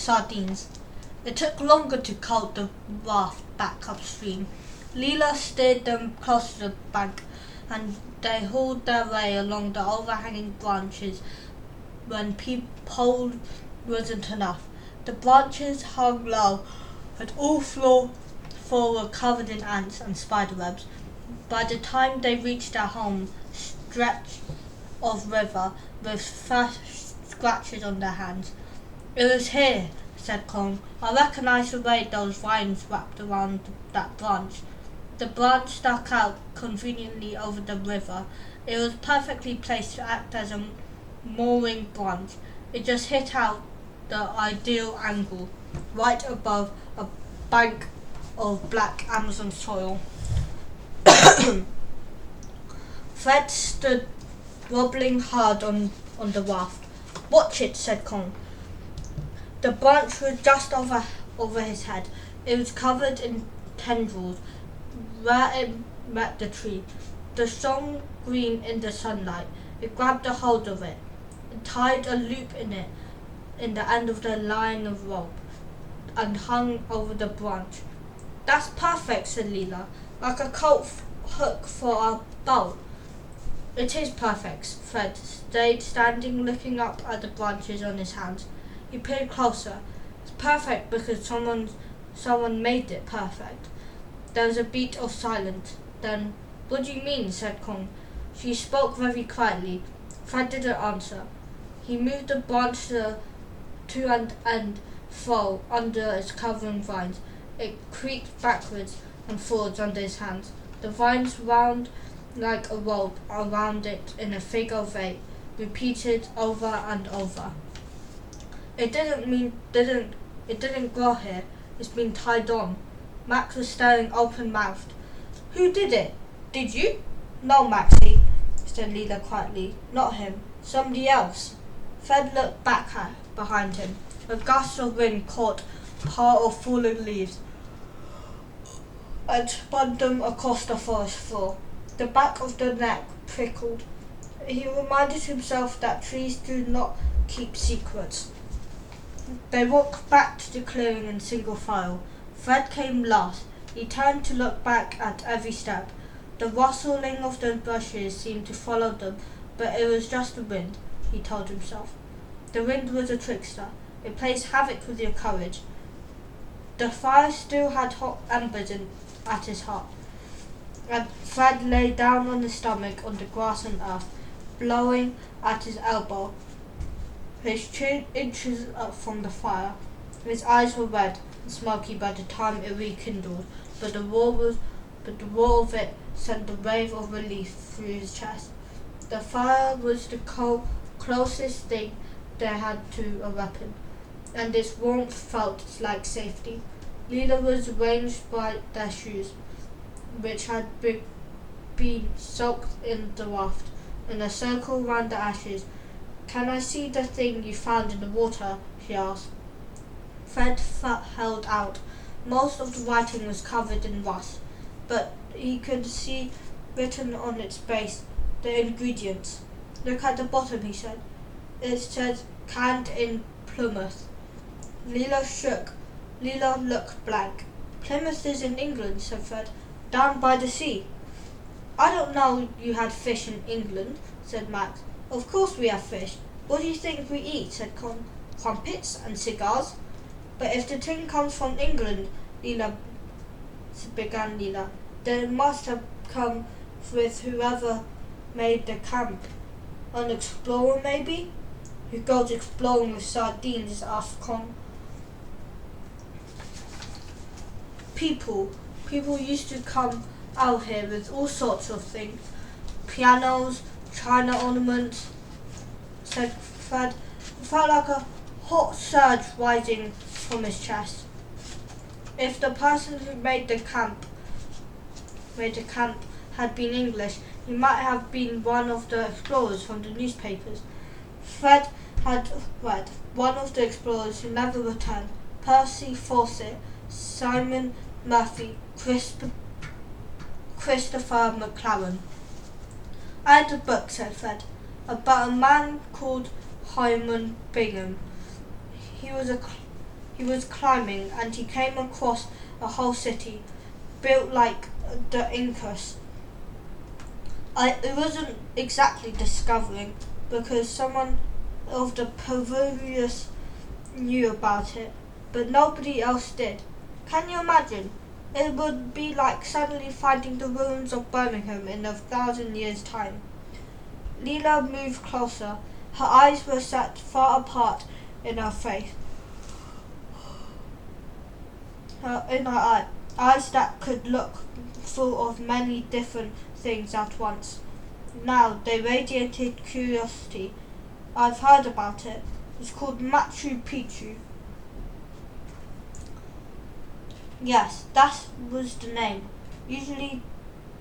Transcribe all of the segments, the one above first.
sardines. It took longer to colt the raft back upstream. Leela steered them close to the bank, and they hauled their way along the overhanging branches when pole wasn't enough. The branches hung low, and all four were covered in ants and spiderwebs. By the time they reached their home stretch of river with fresh scratches on their hands. "It was here," said Kong. "I recognise the way those vines wrapped around that branch." The branch stuck out conveniently over the river. It was perfectly placed to act as a mooring branch. It just hit out the ideal angle, right above a bank of black Amazon soil. Fred stood wobbling hard on the raft. "Watch it," said Kong. The branch was just over his head. It was covered in tendrils where it met the tree. The strong green in the sunlight. It grabbed a hold of it and tied a loop in the end of the line of rope and hung over the branch. "That's perfect," said Leela. "Like a colt hook for a bow." "It is perfect." Fred stayed standing looking up at the branches on his hands. He peered closer. "It's perfect because someone made it perfect." There was a beat of silence. Then, "What do you mean?" said Kong. She spoke very quietly. Fred didn't answer. He moved the branch to and fro under its covering vines. It creaked backwards and forwards under his hands. The vines wound like a rope around it in a figure of eight, repeated over and over. It didn't grow here. It's been tied on." Max was staring open-mouthed. "Who did it? Did you?" "No, Maxie," said Leela quietly. "Not him. Somebody else." Fred looked back behind him. A gust of wind caught part of fallen leaves and spun them across the forest floor. The back of the neck prickled. He reminded himself that trees do not keep secrets. They walked back to the clearing in single file. Fred came last. He turned to look back at every step. The rustling of the bushes seemed to follow them, but it was just the wind, he told himself. The wind was a trickster. It plays havoc with your courage. The fire still had hot embers at his heart, and Fred lay down on his stomach on the grass and earth, blowing at his elbow, his chin inches up from the fire. His eyes were red and smoky by the time it rekindled, but the roar of it sent a wave of relief through his chest. The fire was the closest thing they had to a weapon, and its warmth felt like safety. Leela was arranged by their shoes, which had been soaked in the raft, in a circle round the ashes. "Can I see the thing you found in the water?" she asked. Fred held out. Most of the writing was covered in rust, but he could see written on its base the ingredients. "Look at the bottom," he said. It said "canned in Plymouth." Leela shook. Leela looked blank. "Plymouth is in England," said Fred. "Down by the sea." "I don't know you had fish in England," said Max. "Of course we have fish. What do you think we eat?" said Con. "Crumpets and cigars." "But if the tin comes from England," began Leela, "then it must have come with whoever made the camp. An explorer, maybe?" "Who goes exploring with sardines?" asked Con. People used to come out here with all sorts of things. Pianos, china ornaments," said Fred. It felt like a hot surge rising from his chest. If the person who made the camp had been English, he might have been one of the explorers from the newspapers. Fred had read one of the explorers who never returned, Percy Fawcett, Simon Murphy, Christopher McLaren. "I had a book," said Fred, "about a man called Hyman Bingham. He was a he was climbing and he came across a whole city built like the Incas. It wasn't exactly discovering because someone of the Perurius knew about it, but nobody else did. Can you imagine? It would be like suddenly finding the ruins of Birmingham in 1,000 years' time. Leela moved closer. Her eyes were set far apart in her face. In her eyes that could look full of many different things at once. Now they radiated curiosity. I've heard about it. It's called Machu Picchu. Yes, that was the name. Usually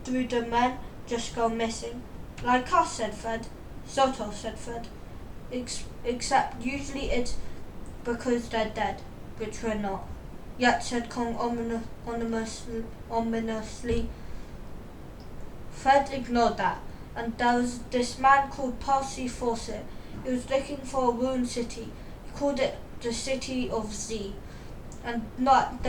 through the men just go missing. Like us, said Fred. Soto, said Fred. Except usually it's because they're dead, which we're not. Yet, said Kong ominously. Fred ignored that, and there was this man called Percy Fawcett. He was looking for a ruined city. He called it the City of Z. And not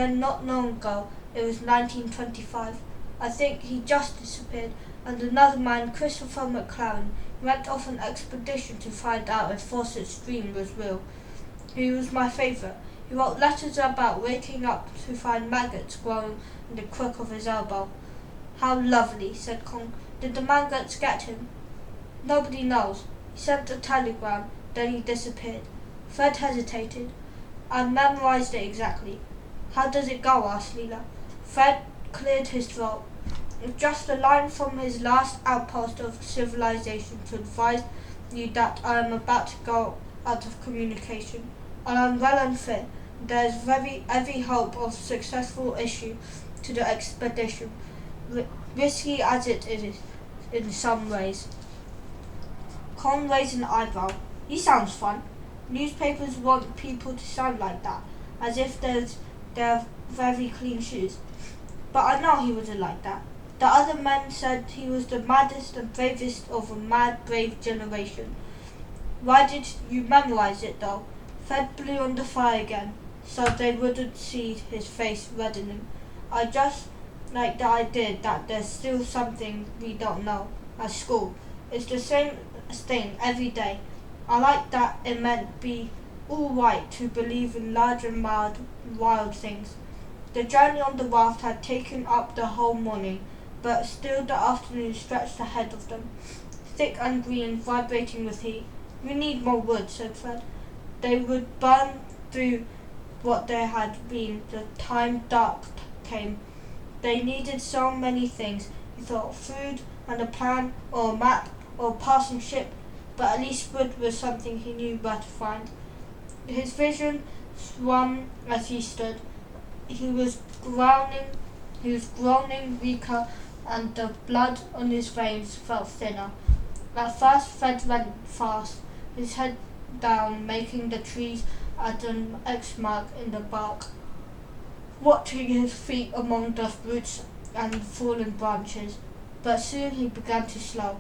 long ago, it was 1925. I think he just disappeared, and another man, Christopher McLaren, went off an expedition to find out if Fawcett's dream was real. He was my favourite. He wrote letters about waking up to find maggots growing in the crook of his elbow. How lovely, said Kong. Did the maggots get him? Nobody knows. He sent a telegram, then he disappeared. Fred hesitated. I memorized it exactly. How does it go? Asked Leela. Fred cleared his throat. Just a line from his last outpost of civilization to advise you that I am about to go out of communication. I am well and fit. There is every hope of successful issue to the expedition, risky as it is in some ways. Con raised an eyebrow. He sounds fun. Newspapers want people to sound like that, as if they're very clean shoes. But I know he wasn't like that. The other men said he was the maddest and bravest of a mad, brave generation. Why did you memorize it, though? Fred blew on the fire again, so they wouldn't see his face reddening. I just like the idea that there's still something we don't know. At school, it's the same thing every day. I like that it meant be all right to believe in large and wild things. The journey on the raft had taken up the whole morning, but still the afternoon stretched ahead of them, thick and green, vibrating with heat. We need more wood, said Fred. They would burn through what there had been the time dark came. They needed so many things. He thought food and a plan or a map or a passing ship, but at least wood was something he knew where to find. His vision swam as he stood. He was groaning weaker, and the blood on his veins felt thinner. At first Fred went fast, his head down, making the trees add an X mark in the bark, watching his feet among the roots and fallen branches. But soon he began to slow.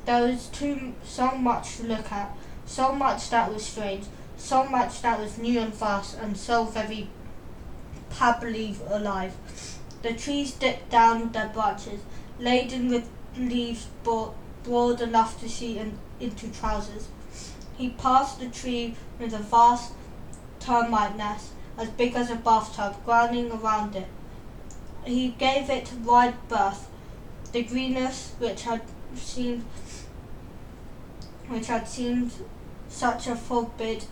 There was so much to look at, so much that was strange, so much that was new and vast, and so very palpably alive. The trees dipped down their branches, laden with leaves broad enough to see into trousers. He passed the tree with a vast termite nest, as big as a bathtub, grounding around it. He gave it wide berth. The greenness which had seemed such a forbidden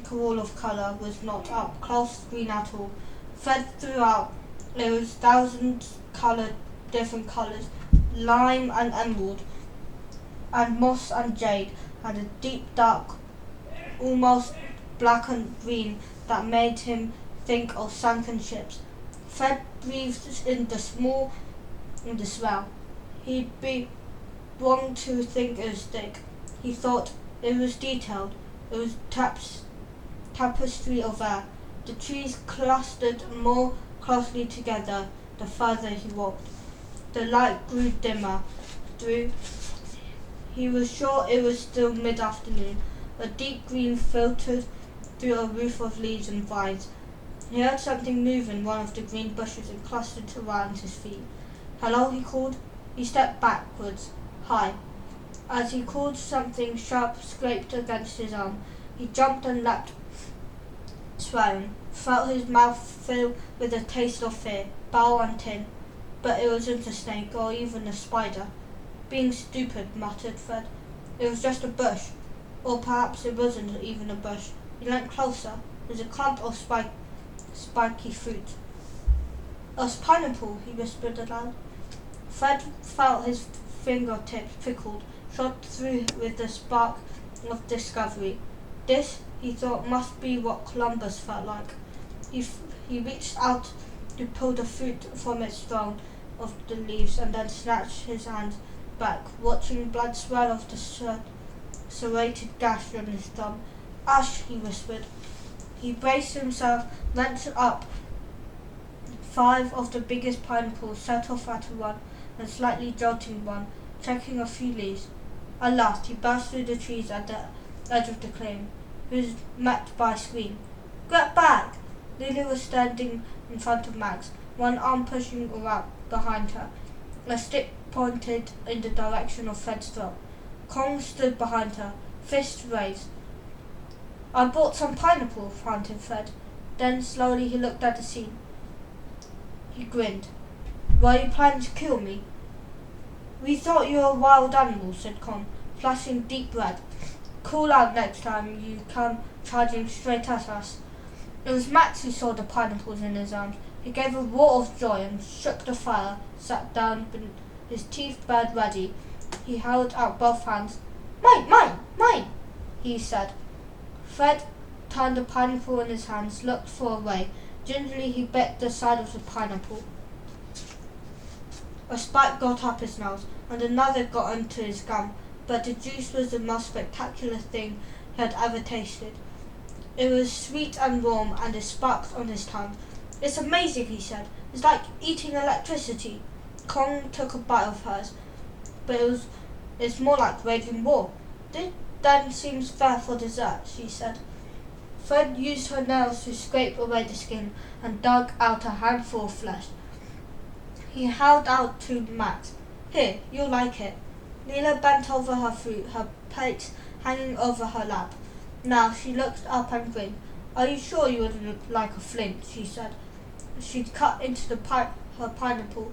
pool of colour was not up close green at all. Fed throughout, it was different colours, lime and emerald, and moss and jade, and a deep dark, almost black and green that made him think of sunken ships. Fred breathed in the smell. He'd be wrong to think it was thick. He thought it was detailed. It was tapestry of air. The trees clustered more closely together the further he walked. The light grew dimmer. He was sure it was still mid-afternoon. A deep green filtered through a roof of leaves and vines. He heard something move in one of the green bushes and clustered around his feet. "Hello," he called. He stepped backwards, high. As he called, something sharp scraped against his arm. He jumped and leapt, swearing, felt his mouth fill with a taste of fear, bow and tin. But it wasn't a snake or even a spider. "Being stupid," muttered Fred. "It was just a bush." Or perhaps it wasn't even a bush. He leant closer. It was a clump of spiky fruit. "A pineapple," he whispered aloud. Fred felt his fingertips prickled, shot through with the spark of discovery. This, he thought, must be what Columbus felt like. He reached out to pull the fruit from its throne of the leaves and then snatched his hand back, watching blood swell off the serrated gash on his thumb. "Ash," he whispered. He braced himself, wrenched up 5 of the biggest pineapples, set off at a run, and slightly jolting one, checking a few leaves. At last he burst through the trees at the edge of the clearing. He was met by a scream. "Get back!" Lila was standing in front of Max, one arm pushing around behind her, a stick pointed in the direction of Fred's throat. Kong stood behind her, fists raised. "I bought some pineapple," panted Fred. Then slowly he looked at the scene. He grinned. "Were you planning to kill me?" "We thought you were a wild animal," said Kong, flushing deep red. "Call out next time you come charging straight at us." It was Max who saw the pineapples in his arms. He gave a roar of joy and shook the fire, sat down, his teeth bared ready. He held out both hands. "Mine, mine, mine," he said. Fred turned the pineapple in his hands, looked for a way. Gingerly he bit the side of the pineapple. A spike got up his nose, and another got into his gum, but the juice was the most spectacular thing he had ever tasted. It was sweet and warm, and it sparkled on his tongue. "It's amazing," he said. "It's like eating electricity." Kong took a bite of hers, but it's more like raging war. "This then seems fair for dessert," she said. Fred used her nails to scrape away the skin and dug out a handful of flesh. He held out to Max. "Here, you'll like it." Lila bent over her fruit, her plate hanging over her lap. Now she looked up and grinned. "Are you sure you wouldn't like a flint?" she said. She'd cut into her pineapple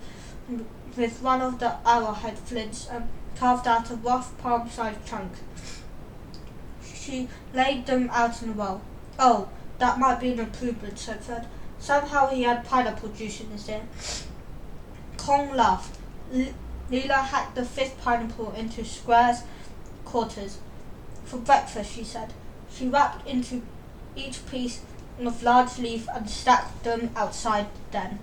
with one of the arrowhead flints and carved out a rough palm-sized chunk. She laid them out in a row. "Oh, that might be an improvement," said Fred. Somehow he had pineapple juice in his ear. Kong laughed. Lila hacked the 5th pineapple into square quarters. "For breakfast," she said. She wrapped into each piece of large leaf and stacked them outside the den.